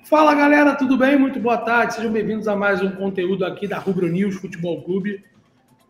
Fala galera, tudo bem? Muito boa tarde, sejam bem-vindos a mais um conteúdo aqui da Rubro News Futebol Clube.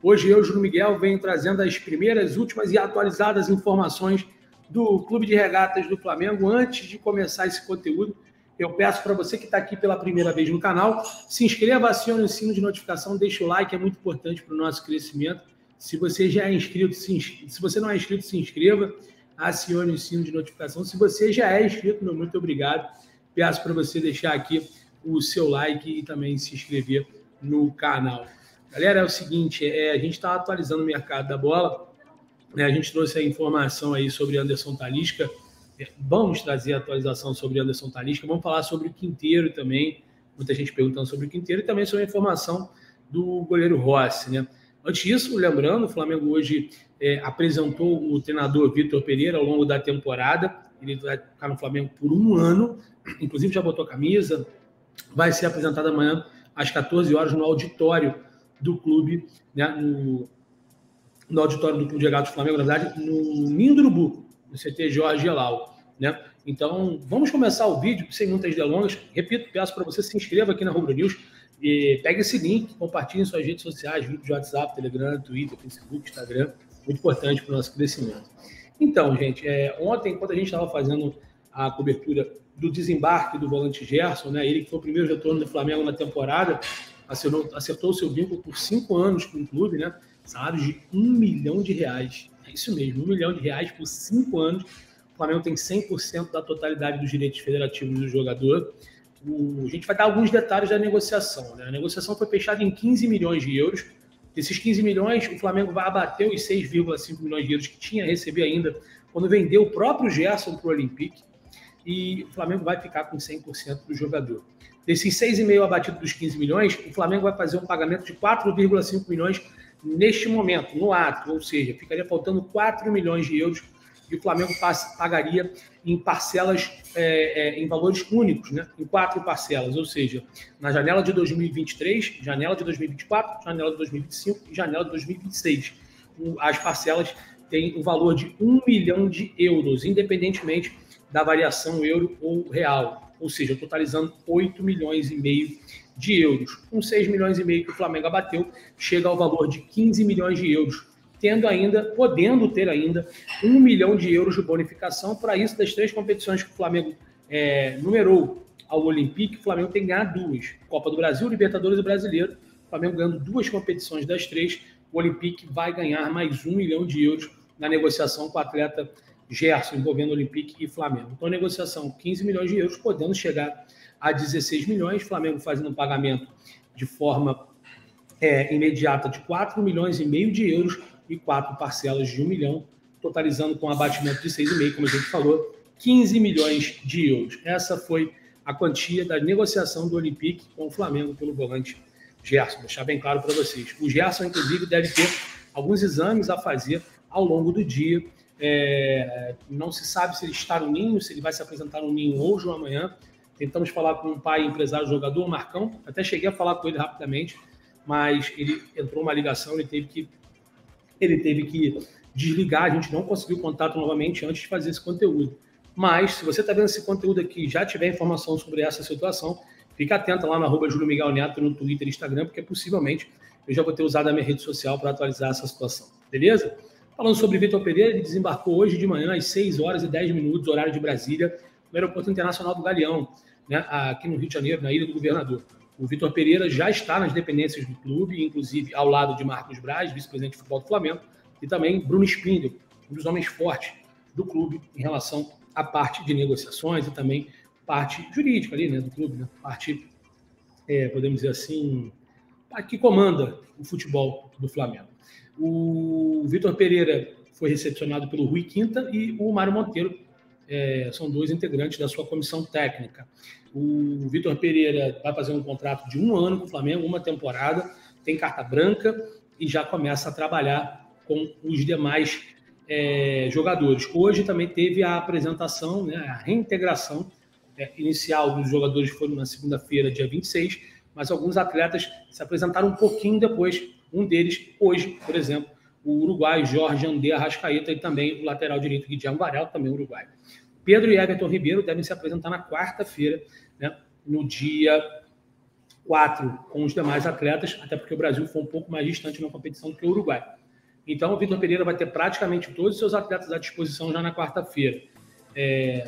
Hoje eu, Júlio Miguel, venho trazendo as primeiras, últimas e atualizadas informações do Clube de Regatas do Flamengo. Antes de começar esse conteúdo, eu peço para você que está aqui pela primeira vez no canal, se inscreva, acione o sino de notificação, deixa o like, é muito importante para o nosso crescimento. Se você já é inscrito, se você não é inscrito, se inscreva, acione o sino de notificação. Se você já é inscrito, meu muito obrigado. Peço para você deixar aqui o seu like e também se inscrever no canal. Galera, é o seguinte, a gente está atualizando o mercado da bola, né? A gente trouxe a informação aí sobre Anderson Talisca, vamos trazer a atualização sobre Anderson Talisca, vamos falar sobre o Quinteiro também, muita gente perguntando sobre o Quinteiro, e também sobre a informação do goleiro Rossi, né? Antes disso, lembrando, o Flamengo hoje apresentou o treinador Vitor Pereira ao longo da temporada. Ele vai ficar no Flamengo por um ano, inclusive já botou a camisa, vai ser apresentado amanhã às 14 horas no auditório do clube, né, no auditório do Clube de Regatas do Flamengo, na verdade, no Ninho do Urubu, no CT Jorge Gelau, né? Então, vamos começar o vídeo sem muitas delongas. Repito, peço para você se inscreva aqui na Rubro News, e pegue esse link, compartilhe em suas redes sociais, grupos de WhatsApp, Telegram, Twitter, Facebook, Instagram, muito importante para o nosso crescimento. Então, gente, ontem, enquanto a gente estava fazendo a cobertura do desembarque do volante Gerson, né, ele que foi o primeiro retorno do Flamengo na temporada, acertou o seu vínculo por 5 anos com o clube, né, salários de R$1 milhão. É isso mesmo, R$1 milhão por 5 anos. O Flamengo tem 100% da totalidade dos direitos federativos do jogador. A gente vai dar alguns detalhes da negociação, né? A negociação foi fechada em 15 milhões de euros. Desses 15 milhões, o Flamengo vai abater os 6,5 milhões de euros que tinha a receber ainda quando vendeu o próprio Gerson para o Olympique, e o Flamengo vai ficar com 100% do jogador. Desses 6,5 abatido dos 15 milhões, o Flamengo vai fazer um pagamento de 4,5 milhões neste momento, no ato, ou seja, ficaria faltando 4 milhões de euros e o Flamengo pagaria em parcelas, em valores únicos, né? Em 4 parcelas, ou seja, na janela de 2023, janela de 2024, janela de 2025 e janela de 2026. As parcelas têm o valor de 1 milhão de euros, independentemente da variação euro ou real, ou seja, totalizando 8 milhões e meio de euros. Com 6 milhões e meio que o Flamengo abateu, chega ao valor de 15 milhões de euros, podendo ter ainda 1 milhão de euros de bonificação. Para isso, das 3 competições que o Flamengo numerou ao Olympique, o Flamengo tem que ganhar 2. Copa do Brasil, Libertadores e Brasileiro. O Flamengo ganhando 2 competições das 3, o Olympique vai ganhar mais 1 milhão de euros na negociação com o atleta Gerson, envolvendo Olympique e Flamengo. Então, a negociação, 15 milhões de euros, podendo chegar a 16 milhões, Flamengo fazendo um pagamento de forma imediata de 4 milhões e meio de euros e 4 parcelas de 1 milhão, totalizando com abatimento de 6,5, como a gente falou, 15 milhões de euros. Essa foi a quantia da negociação do Olympique com o Flamengo pelo volante Gerson. Deixar bem claro para vocês. O Gerson, inclusive, deve ter alguns exames a fazer ao longo do dia. Não se sabe se ele está no Ninho, se ele vai se apresentar no Ninho hoje ou amanhã. Tentamos falar com o pai empresário jogador, o Marcão. Até cheguei a falar com ele rapidamente, mas ele entrou uma ligação, ele teve que desligar, a gente não conseguiu contato novamente antes de fazer esse conteúdo. Mas, se você está vendo esse conteúdo aqui e já tiver informação sobre essa situação, fica atento lá no @JúlioMiguelNeto no Twitter e Instagram, porque possivelmente eu já vou ter usado a minha rede social para atualizar essa situação. Beleza? Falando sobre Vitor Pereira, ele desembarcou hoje de manhã às 6 horas e 10 minutos, horário de Brasília, no Aeroporto Internacional do Galeão, né, aqui no Rio de Janeiro, na Ilha do Governador. O Vitor Pereira já está nas dependências do clube, inclusive ao lado de Marcos Braz, vice-presidente de futebol do Flamengo, e também Bruno Spindel, um dos homens fortes do clube em relação à parte de negociações e também parte jurídica ali, né, do clube, né, parte, podemos dizer assim, que comanda o futebol do Flamengo. O Vitor Pereira foi recepcionado pelo Rui Quinta e o Mário Monteiro, são 2 integrantes da sua comissão técnica. O Vitor Pereira vai fazer um contrato de 1 ano com o Flamengo, 1 temporada, tem carta branca e já começa a trabalhar com os demais jogadores. Hoje também teve a apresentação, né, a reintegração inicial dos jogadores, foi na segunda-feira, dia 26, mas alguns atletas se apresentaram um pouquinho depois. Um deles, hoje, por exemplo, o uruguaio Jorge André Arrascaeta e também o lateral direito Guilherme Varela, também uruguaio. Pedro e Everton Ribeiro devem se apresentar na quarta-feira, né, no dia 4 com os demais atletas, até porque o Brasil foi um pouco mais distante na competição do que o Uruguai. Então, o Vitor Pereira vai ter praticamente todos os seus atletas à disposição já na quarta-feira.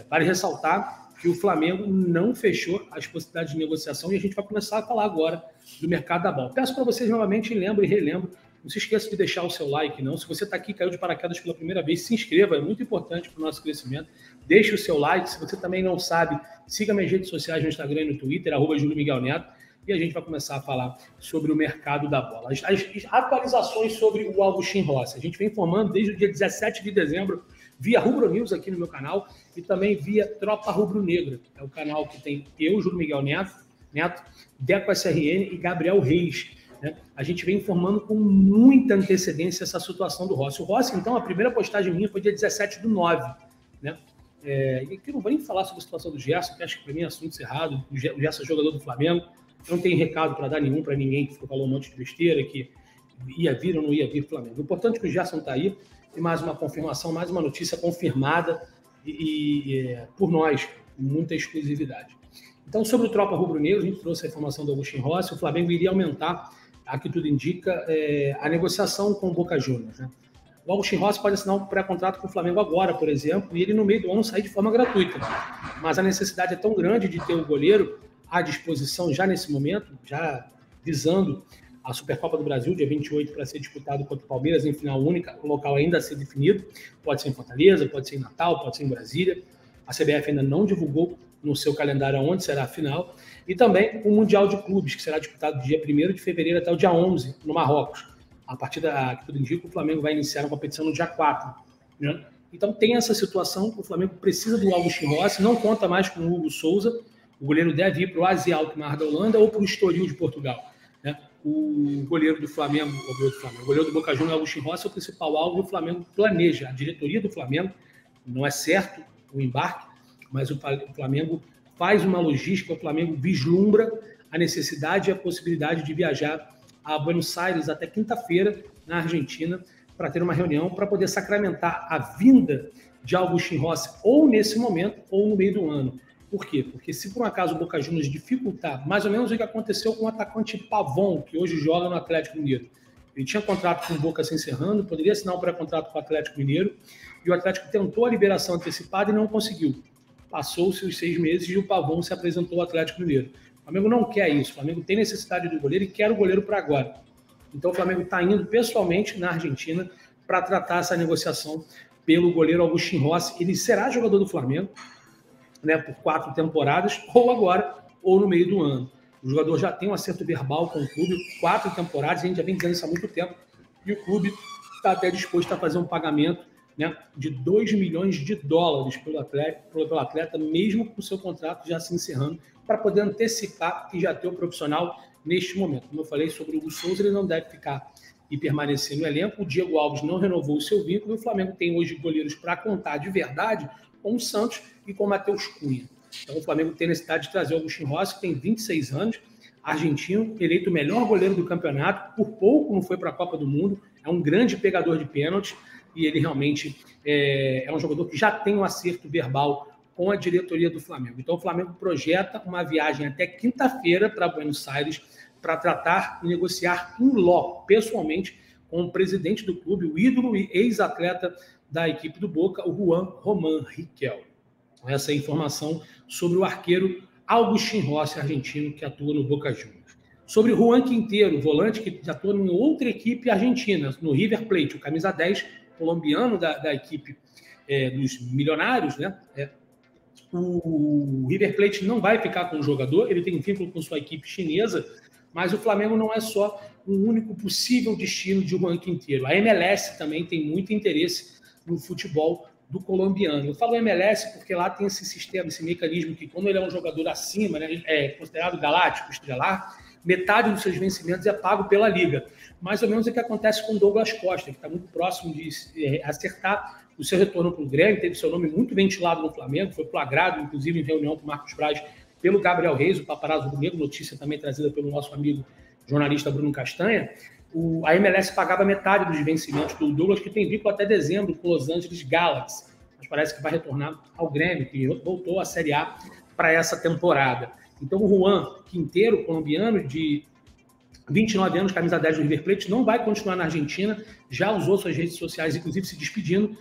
Vale ressaltar que o Flamengo não fechou as possibilidades de negociação e a gente vai começar a falar agora do mercado da bola. Peço para vocês novamente, lembro e relembro, não se esqueça de deixar o seu like, não. Se você está aqui, caiu de paraquedas pela primeira vez, se inscreva, é muito importante para o nosso crescimento. Deixe o seu like. Se você também não sabe, siga minhas redes sociais no Instagram e no Twitter, @JúlioMiguelNeto, e a gente vai começar a falar sobre o mercado da bola. As atualizações sobre o Augustin Rossi. A gente vem informando desde o dia 17 de dezembro, via Rubro News aqui no meu canal e também via Tropa Rubro Negra. É o canal que tem eu, Júlio Miguel Neto, Deco SRN e Gabriel Reis. Né? A gente vem informando com muita antecedência essa situação do Rossi. O Rossi, então, a primeira postagem minha foi dia 17/9. Né? E aqui eu não vou nem falar sobre a situação do Gerson, que acho que para mim é assunto encerrado. O Gerson é jogador do Flamengo. Eu não tenho recado para dar nenhum para ninguém que falou um monte de besteira, que ia vir ou não ia vir para o Flamengo. O importante é que o Gerson está aí. E mais uma confirmação, mais uma notícia confirmada por nós, com muita exclusividade. Então, sobre o Tropa Rubro Negro, a gente trouxe a informação do Augustin Rossi, o Flamengo iria aumentar, aqui tudo indica, a negociação com o Boca Juniors. Né? O Augustin Rossi pode assinar um pré-contrato com o Flamengo agora, por exemplo, e ele no meio do ano sair de forma gratuita. Mas a necessidade é tão grande de ter o goleiro à disposição já nesse momento, já visando a Supercopa do Brasil, dia 28, para ser disputado contra o Palmeiras em final única, o local ainda a ser definido, pode ser em Fortaleza, pode ser em Natal, pode ser em Brasília. A CBF ainda não divulgou no seu calendário onde será a final. E também o Mundial de Clubes, que será disputado dia 1º de fevereiro até o dia 11, no Marrocos. A partir que tudo indica, o Flamengo vai iniciar a competição no dia 4. Né? Então tem essa situação, o Flamengo precisa do Augustin Rossi, não conta mais com o Hugo Souza, o goleiro deve ir para o AZ Alkmaar da Holanda ou para o Estoril de Portugal. Né? O goleiro do Flamengo, o goleiro do Boca Juniors, Augustin Rossi, é o principal alvo que o Flamengo planeja. A diretoria do Flamengo, não é certo o embarque, mas o Flamengo faz uma logística, o Flamengo vislumbra a necessidade e a possibilidade de viajar a Buenos Aires até quinta-feira, na Argentina, para ter uma reunião para poder sacramentar a vinda de Augustin Rossi ou nesse momento ou no meio do ano. Por quê? Porque se por um acaso o Boca Juniors dificultar, mais ou menos o que aconteceu com o atacante Pavon, que hoje joga no Atlético Mineiro. Ele tinha contrato com o Boca se encerrando, poderia assinar um pré-contrato com o Atlético Mineiro, e o Atlético tentou a liberação antecipada e não conseguiu. Passou-se os 6 meses e o Pavon se apresentou ao Atlético Mineiro. O Flamengo não quer isso, o Flamengo tem necessidade do goleiro e quer o goleiro para agora. Então o Flamengo está indo pessoalmente na Argentina para tratar essa negociação pelo goleiro Augustin Rossi. Ele será jogador do Flamengo, né, por 4 temporadas, ou agora, ou no meio do ano. O jogador já tem um acerto verbal com o clube, 4 temporadas, a gente já vem dizendo isso há muito tempo, e o clube está até disposto a fazer um pagamento, né, de $2 milhões pelo atleta, mesmo com o seu contrato já se encerrando, para poder antecipar e já ter o profissional neste momento. Como eu falei sobre o Hugo Souza, ele não deve ficar e permanecer no elenco. O Diego Alves não renovou o seu vínculo, e o Flamengo tem hoje goleiros para contar de verdade com o Santos e com o Matheus Cunha. Então o Flamengo tem necessidade de trazer o Augustin Rossi, que tem 26 anos, argentino, eleito o melhor goleiro do campeonato, por pouco não foi para a Copa do Mundo, é um grande pegador de pênaltis, e ele realmente é um jogador que já tem um acerto verbal com a diretoria do Flamengo. Então o Flamengo projeta uma viagem até quinta-feira para Buenos Aires para tratar e negociar em loco, pessoalmente, com o presidente do clube, o ídolo e ex-atleta da equipe do Boca, o Juan Román Riquelme. Essa é a informação sobre o arqueiro Augustin Rossi, argentino, que atua no Boca Juniors. Sobre Juan Quinteiro, volante que atua em outra equipe argentina, no River Plate, o camisa 10 colombiano da equipe dos milionários, né? O River Plate não vai ficar com o jogador, ele tem vínculo com sua equipe chinesa, mas o Flamengo não é só o único possível destino de Juan Quinteiro. A MLS também tem muito interesse no futebol do colombiano. Eu falo MLS porque lá tem esse sistema, esse mecanismo que quando ele é um jogador acima, né, é considerado galáctico, estelar, metade dos seus vencimentos é pago pela Liga. Mais ou menos é o que acontece com o Douglas Costa, que está muito próximo de acertar o seu retorno para o Grêmio, teve seu nome muito ventilado no Flamengo, foi flagrado, inclusive, em reunião com o Marcos Braz, pelo Gabriel Reis, o paparazzo rubro-negro, notícia também trazida pelo nosso amigo jornalista Bruno Castanha. A MLS pagava metade dos vencimentos do Douglas, que tem vínculo até dezembro com o Los Angeles Galaxy, mas parece que vai retornar ao Grêmio, que voltou à Série A para essa temporada. Então, o Juan Quinteiro, colombiano, de 29 anos, camisa 10 do River Plate, não vai continuar na Argentina, já usou suas redes sociais, inclusive se despedindo,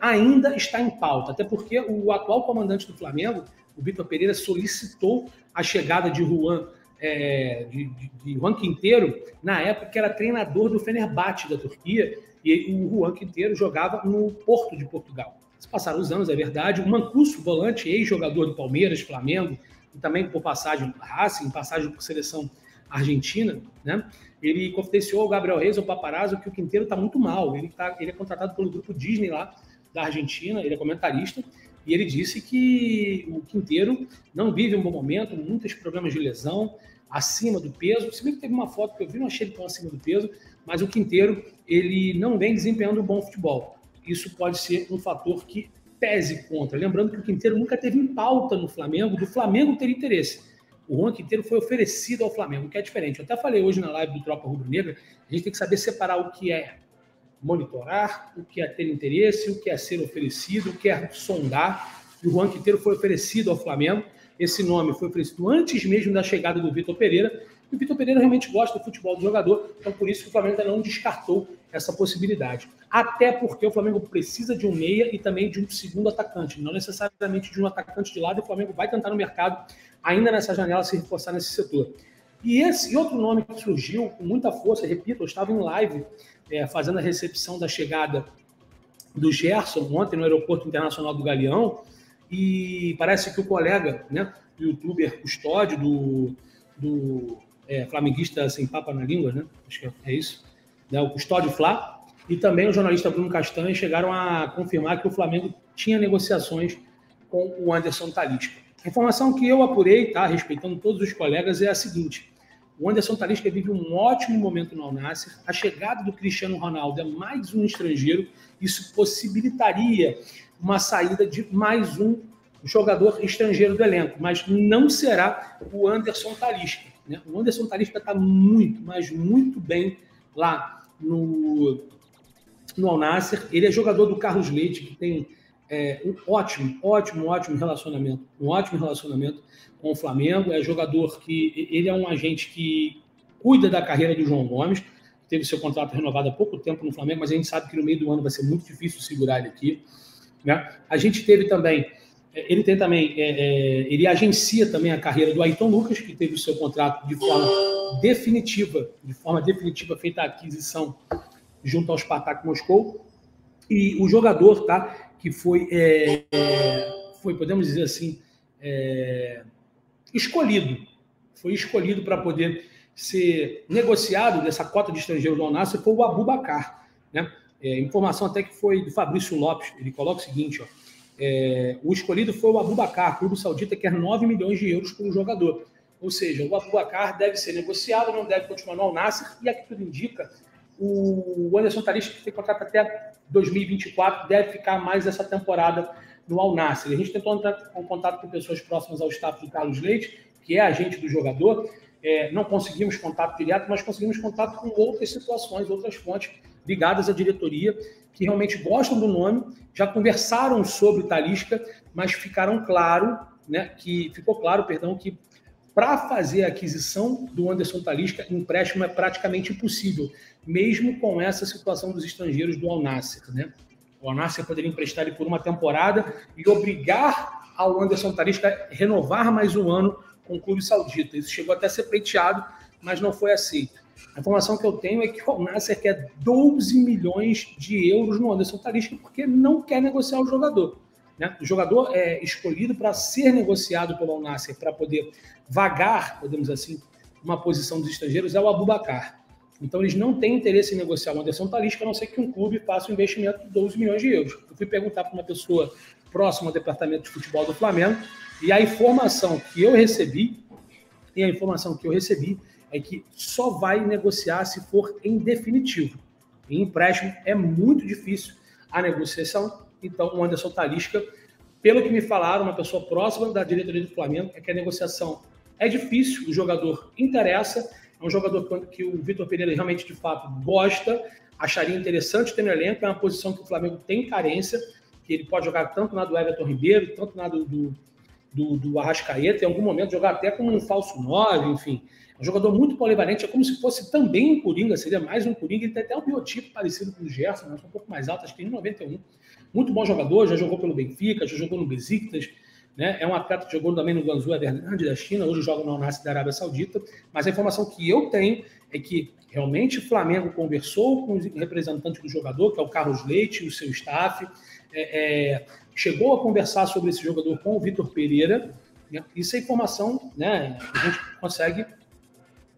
ainda está em pauta, até porque o atual comandante do Flamengo, o Vitor Pereira, solicitou a chegada de Juan Quinteiro, na época que era treinador do Fenerbahçe da Turquia, e o Juan Quinteiro jogava no Porto de Portugal. Se passaram os anos, é verdade. O Mancuso, volante, ex-jogador do Palmeiras, Flamengo, e também por passagem por Racing, passagem por seleção argentina, né? Ele confidenciou ao Gabriel Reis, ao Paparazzo, que o Quinteiro está muito mal. Ele é contratado pelo grupo Disney lá da Argentina, ele é comentarista, e ele disse que o Quinteiro não vive um bom momento, muitos problemas de lesão, acima do peso. Se bem que teve uma foto que eu vi, não achei ele tão acima do peso, mas o Quinteiro, ele não vem desempenhando um bom futebol. Isso pode ser um fator que pese contra. Lembrando que o Quinteiro nunca teve em pauta no Flamengo, do Flamengo ter interesse. O Juan Quinteiro foi oferecido ao Flamengo, que é diferente. Eu até falei hoje na live do Tropa Rubro-Negra, a gente tem que saber separar o que é monitorar, o que é ter interesse, o que é ser oferecido, o que é sondar. E o Juan Quinteiro foi oferecido ao Flamengo. Esse nome foi oferecido antes mesmo da chegada do Vitor Pereira. E o Vitor Pereira realmente gosta do futebol do jogador, então por isso que o Flamengo ainda não descartou essa possibilidade. Até porque o Flamengo precisa de um meia e também de um segundo atacante, não necessariamente de um atacante de lado, e o Flamengo vai tentar no mercado, ainda nessa janela, se reforçar nesse setor. E outro nome que surgiu com muita força, repito, eu estava em live fazendo a recepção da chegada do Gerson ontem no Aeroporto Internacional do Galeão, e parece que o colega, né, o youtuber Custódio, do flamenguista sem papa na língua, né? Acho que é isso, né? O Custódio Flá, e também o jornalista Bruno Castanho chegaram a confirmar que o Flamengo tinha negociações com o Anderson Talisca. A informação que eu apurei, tá, respeitando todos os colegas, é a seguinte: o Anderson Talisca vive um ótimo momento no Al Nassr, a chegada do Cristiano Ronaldo é mais um estrangeiro, isso possibilitaria uma saída de mais um jogador estrangeiro do elenco, mas não será o Anderson Talisca, né? O Anderson Talisca está muito, mas muito bem lá no Al Nassr. Ele é jogador do Carlos Leite, que tem um ótimo relacionamento com o Flamengo. É jogador que ele é um agente que cuida da carreira do João Gomes, teve seu contrato renovado há pouco tempo no Flamengo, mas a gente sabe que no meio do ano vai ser muito difícil segurar ele aqui, né? A gente teve também, ele agencia também a carreira do Ayrton Lucas, que teve o seu contrato de forma definitiva feita a aquisição junto ao Spartak Moscou. E o jogador, tá, que foi, podemos dizer assim, escolhido para poder ser negociado dessa cota de estrangeiro do Al Nassr, foi o Aboubakar, né? Informação até que foi do Fabrício Lopes. Ele coloca o seguinte, ó: o escolhido foi o Aboubakar, clube saudita quer 9 milhões de euros por um jogador. Ou seja, o Aboubakar deve ser negociado, não deve continuar no Al Nassr, e aqui tudo indica, o Anderson Talisca, que tem contrato até 2024, deve ficar mais essa temporada no Al Nassr. A gente tentou entrar em contato com pessoas próximas ao staff do Carlos Leite, que é agente do jogador. Não conseguimos contato direto, mas conseguimos contato com outras situações, outras fontes ligadas à diretoria, que realmente gostam do nome, já conversaram sobre o Talisca, mas ficou claro que para fazer a aquisição do Anderson Talisca, empréstimo é praticamente impossível, mesmo com essa situação dos estrangeiros do Al Nassr, né? O Al Nassr poderia emprestar ele por uma temporada e obrigar ao Anderson Talisca a renovar mais um ano com o clube saudita. Isso chegou até a ser pleiteado, mas não foi aceito. A informação que eu tenho é que o Al Nassr quer 12 milhões de euros no Anderson Talisca porque não quer negociar o jogador, né? O jogador é escolhido para ser negociado pelo Al Nassr, para poder vagar, podemos assim, uma posição dos estrangeiros, é o Aboubakar. Então eles não têm interesse em negociar o Anderson Talisca, a não ser que um clube faça um investimento de 12 milhões de euros. Eu fui perguntar para uma pessoa próxima ao departamento de futebol do Flamengo, e a informação que eu recebi é que só vai negociar se for em definitivo. Em empréstimo é muito difícil a negociação. Então, o Anderson Talisca, pelo que me falaram, uma pessoa próxima da diretoria do Flamengo, é que a negociação é difícil, o jogador interessa, é um jogador que o Vitor Pereira realmente, de fato, gosta, acharia interessante ter no elenco, é uma posição que o Flamengo tem carência, que ele pode jogar tanto na do Everton Ribeiro, tanto na do do Arrascaeta, em algum momento jogar até como um falso 9, enfim. É um jogador muito polivalente, é como se fosse também um Coringa, seria mais um Coringa, ele tem até um biotipo parecido com o Gerson, né? Um pouco mais alto, acho que tem 91. Muito bom jogador, já jogou pelo Benfica, já jogou no Besiktas, né? É um atleta que jogou também no Guangzhou Evergrande da China, hoje joga no Al-Nassr da Arábia Saudita, mas a informação que eu tenho é que realmente o Flamengo conversou com o representante do jogador, que é o Carlos Leite, e o seu staff, chegou a conversar sobre esse jogador com o Vitor Pereira, né? Isso é informação, né, que a gente consegue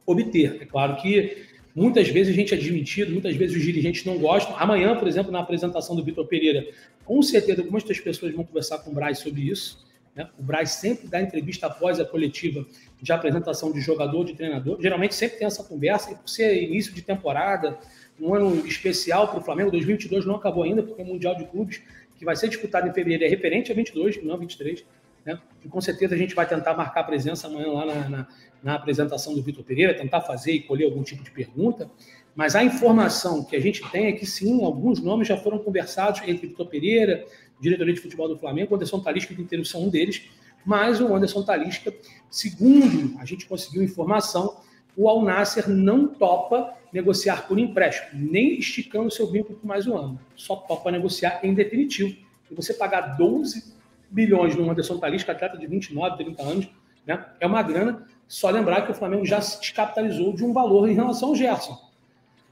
obter. É claro que muitas vezes a gente é admitido, muitas vezes os dirigentes não gostam. Amanhã, por exemplo, na apresentação do Vitor Pereira, com certeza algumas das pessoas vão conversar com o Braz sobre isso, né? O Braz sempre dá entrevista após a coletiva de apresentação de jogador, de treinador. Geralmente sempre tem essa conversa, e por ser início de temporada, um ano especial para o Flamengo, 2022 não acabou ainda, porque o Mundial de Clubes, que vai ser disputado em fevereiro, é referente a 22, não a 23, né? E com certeza a gente vai tentar marcar presença amanhã lá na apresentação do Vitor Pereira, tentar fazer e colher algum tipo de pergunta, mas a informação que a gente tem é que sim, alguns nomes já foram conversados entre Vitor Pereira, diretoria de futebol do Flamengo, o Anderson Talisca e o Inteiro são um deles, mas o Anderson Talisca, segundo a gente conseguiu informação, o Al-Nassr não topa negociar por empréstimo, nem esticando seu vínculo por mais um ano, só topa negociar em definitivo. E você pagar 12 bilhões no Anderson Talisca, atleta de 29, 30 anos, né, é uma grana. Só lembrar que o Flamengo já se descapitalizou de um valor em relação ao Gerson.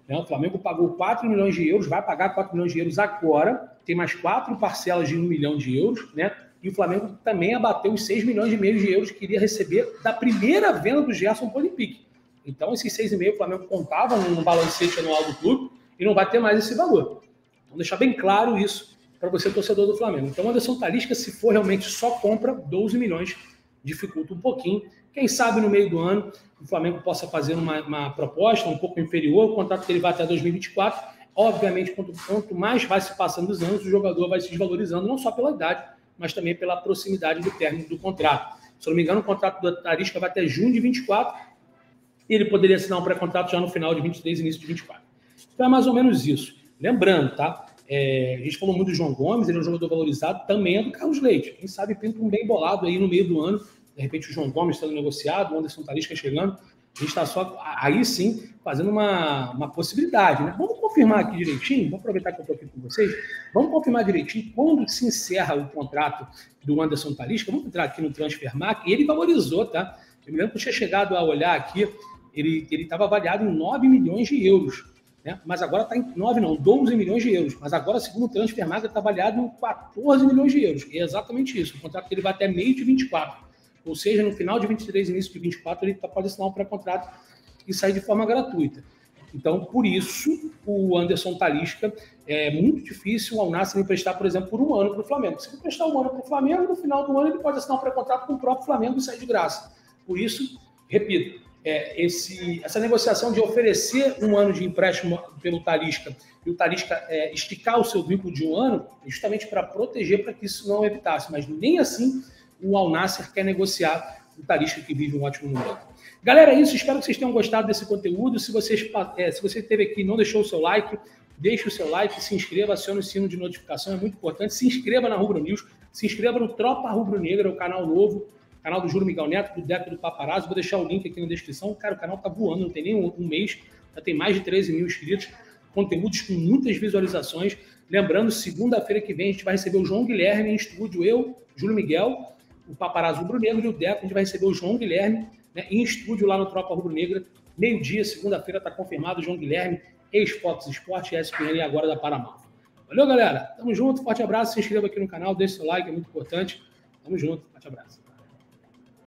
O Flamengo pagou 4 milhões de euros, vai pagar 4 milhões de euros agora, tem mais 4 parcelas de 1 milhão de euros, né? E o Flamengo também abateu os 6 milhões e meio de euros que iria receber da primeira venda do Gerson para o Olympique. Então, esses 6,5 o Flamengo contava no balancete anual do clube e não vai ter mais esse valor. Então, deixar bem claro isso para você, torcedor do Flamengo. Então, o Anderson Talisca, se for realmente só compra, 12 milhões, dificulta um pouquinho. Quem sabe no meio do ano o Flamengo possa fazer uma proposta um pouco inferior, o contrato dele vai até 2024. Obviamente, quanto mais vai se passando os anos, o jogador vai se desvalorizando, não só pela idade, mas também pela proximidade do término do contrato. Se eu não me engano, o contrato do Talisca vai até junho de 24 e ele poderia assinar um pré-contrato já no final de 23 e início de 24. Então é mais ou menos isso. Lembrando, tá? A gente falou muito do João Gomes, ele é um jogador valorizado, também é do Carlos Leite. Quem sabe pinta um bem bolado aí no meio do ano, de repente o João Gomes sendo negociado, o Anderson Talisca chegando, a gente está só, aí sim, fazendo uma possibilidade, né? Vamos confirmar aqui direitinho, vou aproveitar que eu estou aqui com vocês, vamos confirmar direitinho quando se encerra o contrato do Anderson Talisca. Vamos entrar aqui no Transfermarkt, e ele valorizou, tá? Eu me lembro que eu tinha chegado a olhar aqui, ele estava avaliado em 9 milhões de euros, né? Mas agora está em 12 milhões de euros, mas agora, segundo o Transfermarkt, está avaliado em 14 milhões de euros, e é exatamente isso, o contrato dele vai até meio de 24, ou seja, no final de 23 e início de 24, ele pode assinar um pré-contrato e sair de forma gratuita. Então, por isso, o Anderson Talisca é muito difícil o Al-Nassr emprestar, por exemplo, por um ano para o Flamengo. Se ele emprestar um ano para o Flamengo, no final do ano ele pode assinar um pré-contrato com o próprio Flamengo e sair de graça. Por isso, repito, essa negociação de oferecer um ano de empréstimo pelo Talisca e o Talisca esticar o seu vínculo de um ano, justamente para proteger, para que isso não evitasse. Mas nem assim o Al-Nassr quer negociar o Talisca, que vive um ótimo momento. Galera, é isso. Espero que vocês tenham gostado desse conteúdo. Se você esteve aqui e não deixou o seu like, deixe o seu like, se inscreva, acione o sino de notificação, é muito importante. Se inscreva na Rubro News, se inscreva no Tropa Rubro Negra, o canal novo, canal do Júlio Miguel Neto, do Deco do Paparazzo. Vou deixar o link aqui na descrição. Cara, o canal tá voando, não tem nem um mês, já tem mais de 13 mil inscritos, conteúdos com muitas visualizações. Lembrando, segunda-feira que vem a gente vai receber o João Guilherme em estúdio, eu, Júlio Miguel, o Paparazzo Rubro Negro e o Deco. A gente vai receber o João Guilherme, né, em estúdio lá no Tropa Rubro Negra, meio-dia, segunda-feira, está confirmado o João Guilherme, ex-Fox Sport, ESPN e agora da Paramount. Valeu, galera. Tamo junto, forte abraço, se inscreva aqui no canal, deixe seu like, é muito importante. Tamo junto, forte abraço.